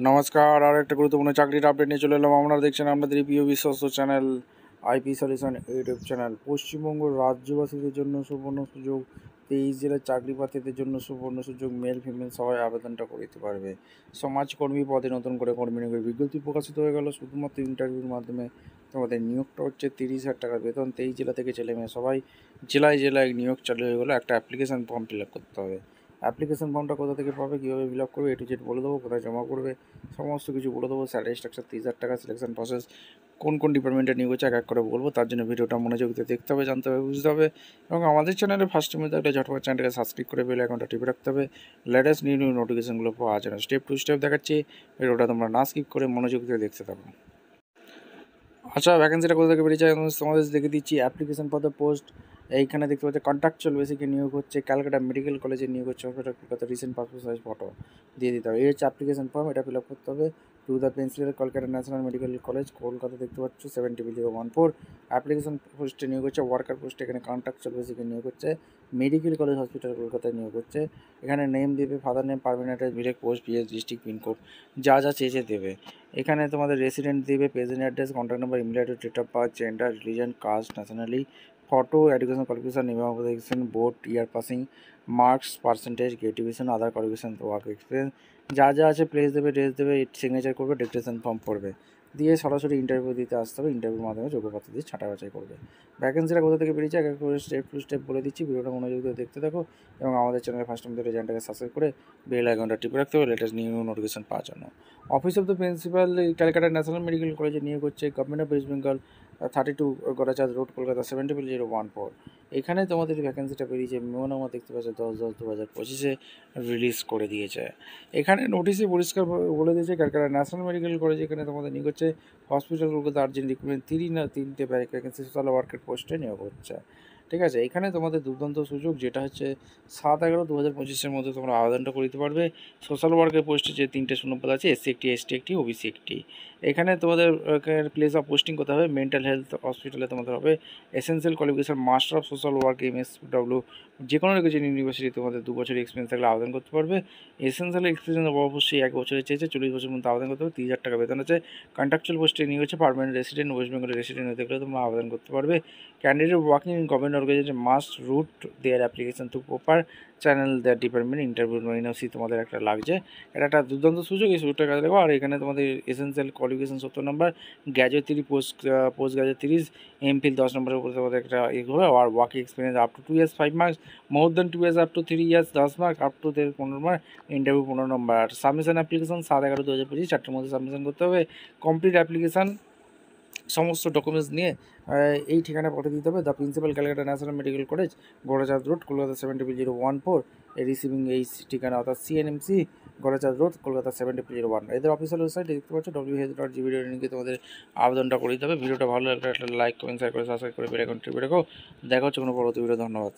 নমস্কার, আর একটা গুরুত্বপূর্ণ চাকরির আপডেট নিয়ে চলে এলাম। আপনারা দেখছেন আপনাদের প্রিয় বিশ্বস্ত channel IP solution YouTube channel. Paschimbanga রাজ্যবাসীদের জন্য সুবর্ণ সুযোগ, 23 জেলার চাকরি প্রার্থীদের জন্য সুবর্ণ সুযোগ। মেল ফিমেল সবাই আবেদনটা করতে পারবে। সমাজকর্মী পদে নতুন করে কর্মী নিয়োগের বিজ্ঞপ্তি প্রকাশিত হয়ে গেল। শুধুমাত্র ইন্টারভিউর মাধ্যমে তোমাদের নিয়োগটা হচ্ছে 30,000 টাকা বেতন। 23 জেলা থেকে ছেলে মেয়ে সবাই জেলায় জেলায় নিয়োগ চালু হয়ে গেলো। একটা অ্যাপ্লিকেশান ফর্ম ফিল আপ করতে হবে। অ্যাপ্লিকেশন ফর্মটা কোথা থেকে পাবে, কীভাবে ফিল আপ করবে, A to Z বলে দেবো, কোথায় জমা করবে, সমস্ত কিছু বলে দেবো। স্যালারি স্ট্রাকচার 30,000 টাকা। সিলেকশন প্রসেস কোন কোন ডিপার্টমেন্টে নিয়োগ হচ্ছে এক এক করে বলবো। তার জন্য ভিডিওটা মনোযোগ দিয়ে দেখতে হবে, জানতে হবে, বুঝতে হবে। এবং আমাদের চ্যানেলে ফার্স্ট টাইমে থাকলে ঝটপট চ্যানেলটাকে সাবস্ক্রাইব করে বেল আইকনটা টিপে রাখতে হবে। লেটেস্ট নিউ নোটিফিকেশনগুলো পাওয়া যায় না। স্টেপ টু স্টেপ দেখাচ্ছি, ভিডিওটা তোমরা না স্কিপ করে মনোযোগ দিয়ে দেখতে থাকো। আচ্ছা, ভ্যাকেন্সিটা কোথা থেকে বেরিয়েছে তোমাদের দেখে দিচ্ছি। অ্যাপ্লিকেশন ফর দ্য পোস্ট এইখানে দেখতে পাচ্ছি কন্ট্রাকচুয়াল বেসিকে নিয়োগ হচ্ছে। ক্যালকাটা মেডিকেল কলেজে নিয়োগ হচ্ছে। Hospital Kolkata. Recent passport size photo দিয়ে দিতে হবে। এই হচ্ছে অ্যাপ্লিকেশন ফর্ম, এটা ফিল আপ করতে হবে। টু দ্য পেন্সিলের Kolkata national medical college Kolkata দেখতে পাচ্ছ 70014। অ্যাপ্লিকেশন পোস্টে নিয়োগ হচ্ছে। ওয়ার্কার পোস্টে এখানে কন্ট্রাকচুয়াল বেসিকে নিয়োগ হচ্ছে। মেডিকেল কলেজ হসপিটাল কলকাতায় নিয়োগ হচ্ছে। এখানে নেম দেবে, father name, permanent address, village, post, PS, district, pincode, যা যা চেয়েছে দেবে। এখানে তোমাদের রেসিডেন্ট দেবে, present address, contact number, email address, date of birth, gender, religion, caste, nationality, photo, education qualification, ইমাম board, year passing, marks, percentage, graduation, other qualification, work experience, যা যা আছে প্লেস দেবে, ড্রেস দেবে, সিগনেচার করবে, ডিক্লারেশন ফর্ম পড়বে, দিয়ে সরাসরি ইন্টারভিউ দিতে আসতে হবে। ইন্টারভিউর মাধ্যমে যোগ্য প্রার্থীদের ছাঁটাই বাছাই করবে। ভ্যাকেন্সিটা কোথা থেকে বেরিয়েছে এক এক করে স্টেপ টু স্টেপ বলে দিচ্ছি। ভিডিওটা মনোযোগ দিয়ে দেখতে থাকো এবং আমাদের চ্যানেলে ফার্স্ট টাইম থেকে চ্যানেলটাকে সাবস্ক্রাইব করে বেল আইকনটা টিপে রাখতে হবে লেটেস্ট নিউ নোটিফিকেশন পাওয়ার জন্য। Office of the principal Calcutta national medical কলেজে নিয়োগ হচ্ছে। Government of West Bengal 32 Gorachand road Kolkata 70014। এখানে তোমাদের ভ্যাকেন্সিটা বেরিয়েছে। মেমো নাম্বার দেখতে পাচ্ছ 10/10/2025 রিলিজ করে দিয়েছে। এখানে নোটিশে পরিষ্কার বলে দিয়েছে ক্যালকাটা ন্যাশনাল মেডিকেল কলেজ এখানে তোমাদের নিয়োগ হচ্ছে। Hospital Kolkata urgent recruitment 3 vacancy social ওয়ার্কের পোস্টে নিয়োগ হচ্ছে। ঠিক আছে, এখানে তোমাদের দুর্দান্ত সুযোগ, যেটা হচ্ছে 7/11/2025 মধ্যে তোমরা আবেদনটা করতে পারবে। সোশ্যাল ওয়ার্কের পোস্টে যে 3টে শূন্যপদ আছে, SC একটি, ST একটি, OBC একটি। এখানে তোমাদের প্লেস অফ পোস্টিং করতে হবে। মেন্টাল হেলথ হসপিটালে তোমাদের হবে। Essential qualification master of social work MSW, যে কোনো রেগুলেশন ইউনিভার্সিটি তোমাদের 2 বছরের এক্সপিরিয়েন্স থাকলে আবেদন করতে পারবে। এসেন্সিয়াল এক্সপিরিয়েন্স অবশ্যই 1 বছরের চেয়েছে। 40 বছর মধ্যে আবেদন করতে হবে। 30,000 টাকা বেতন আছে। কন্ট্রাকচুয়াল পোস্টে নিয়ে হচ্ছে। পার্মানেন্ট রেসিডেন্ট ওয়েস্ট বেঙ্গলের রেসিডেন্ট হতে গেলে তোমরা আবেদন করতে পারবে। Candidate working in government organization must route their application through proper channel their department interview NOC তোমাদের একটা লাগছে। এটা একটা দুর্দান্ত সুযোগ, এই সুযোগটা কাজে লাগবে। আর এখানে তোমাদের এসেন্সিয়াল কোয়ালিফিকেশন 70 নম্বর, গ্র্যাজুয়েট 30, পোস্ট গ্র্যাজুয়েট 30, MPhil 10 নম্বরের উপরে তোমাদের একটা হবে। আর working experience up to 2 years 5 marks, more than 2 years up to 3 years 10 mark, up to 15 mark, interview 15 নম্বর। আর সাবমিশন অ্যাপ্লিকেশন 7/11/2025 4টের মধ্যে সাবমিশন করতে হবে। কমপ্লিট অ্যাপ্লিকেশান সমস্ত ডকুমেন্টস নিয়ে এই ঠিকানায় পাঠিয়ে দিতে হবে। The principal Calcutta national medical college Gorachand road Kolkata 70014। এই রিসিভিং এই ঠিকানা অর্থাৎ CNMC গড়াচাঁদ রোড কলকাতা 70001। এদের অফিসিয়াল ওয়েবসাইট দেখতে পাচ্ছ www.gv.in লিখে তোমাদের আবেদনটা করে দিতে হবে। ভিডিওটা ভালো লাগলে একটা লাইক, কমেন্ট, শেয়ার করে, সাবস্ক্রাইব করে বেল আইকন টিপে রাখো। দেখা হচ্ছে কোনো পরবর্তী ভিডিও। ধন্যবাদ।